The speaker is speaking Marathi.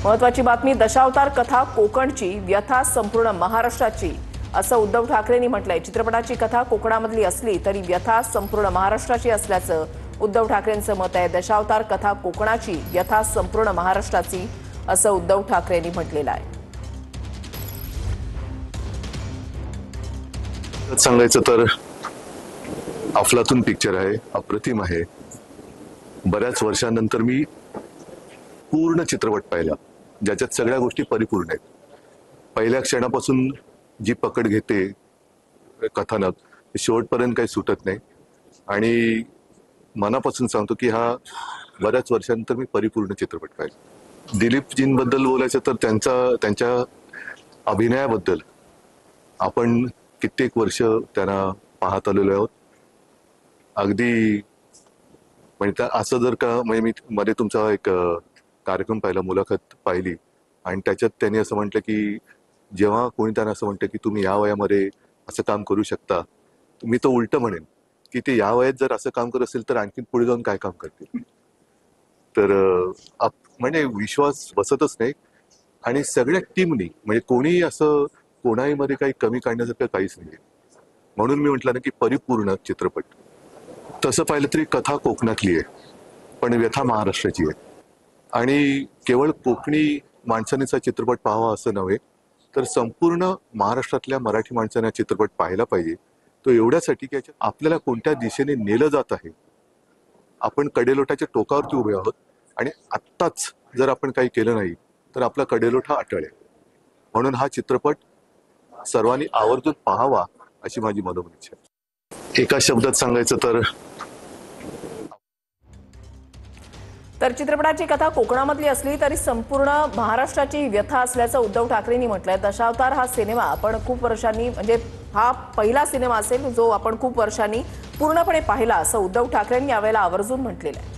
महत्वाची बातमी, दशावतार कथा कोकणची, व्यथा संपूर्ण महाराष्ट्राची, असं उद्धव ठाकरेंनी म्हटलंय। चित्रपटाची कथा कोकणामधली असली तरी व्यथा संपूर्ण महाराष्ट्राची असल्याचं उद्धव ठाकरेंचं मत आहे। दशावतार कथा कोकणाची, व्यथा संपूर्ण महाराष्ट्राची, असं उद्धव ठाकरेंनी म्हटलेलं आहे। सांगायचं तर अफलातून पिक्चर आहे, अप्रतिम आहे। बऱ्याच वर्षांनंतर मी पूर्ण चित्रपट पाहिला, ज्याच्यात सगळ्या गोष्टी परिपूर्ण आहेत। पहिल्या क्षणापासून जी पकड घेते कथानक, शेवटपर्यंत काही सुटत नाही। आणि मनापासून सांगतो की हा बऱ्याच वर्षांनंतर मी परिपूर्ण चित्रपट पाहिला। दिलीपजींबद्दल बोलायचं तर त्यांच्या अभिनयाबद्दल आपण कित्येक वर्ष त्यांना पाहत आलेलो आहोत। अगदी म्हणजे असं जर का म्हणजे मी मध्ये तुमचा एक कार्यक्रम पाहिला, मुलाखत पाहिली, आणि त्याच्यात त्यांनी असं म्हटलं की जेव्हा कोणी त्यांना असं म्हणतं की तुम्ही या वयामध्ये असं काम करू शकता, मी तर उलट म्हणेन की ते या वयात जर असं काम करत असेल तर आणखी पुढे जाऊन काय काम करतील। तर म्हणजे विश्वास बसतच नाही। आणि सगळ्या टीमनी म्हणजे कोणी असं कोणाही मध्ये काही कमी काढण्यासारखं काहीच नाही। म्हणून मी म्हटलं ना की परिपूर्ण चित्रपट। तसं पाहिलं तरी कथा कोकणातली आहे, पण व्यथा महाराष्ट्राची आहे। आणि केवळ कोकणी माणसानेचा चित्रपट पाहावा असं नव्हे, तर संपूर्ण महाराष्ट्रातल्या मराठी माणसाने चित्रपट पाहायला पाहिजे। तो एवढ्यासाठी की आपल्याला कोणत्या दिशेने नेलं जात आहे, आपण कडेलोटाच्या टोकावरती उभे आहोत, आणि आत्ताच जर आपण काही केलं नाही तर आपला कडेलोट हा अटळ आहे। म्हणून हा चित्रपट सर्वांनी आवर्जून पाहावा अशी माझी मनोमन इच्छा आहे। एका शब्दात सांगायचं तर चित्रपटाची कथा कोकणामधली असली तरी संपूर्ण महाराष्ट्राची व्यथा असल्याचं उद्धव ठाकरेंनी म्हटलंय। दशावतार हा सिनेमा आपण खूप वर्षांनी, म्हणजे हा पहिला सिनेमा असेल जो आपण खूप वर्षांनी पूर्णपणे पाहिला, असं उद्धव ठाकरेंनी यावेळेला आवर्जून म्हटलेलं आहे।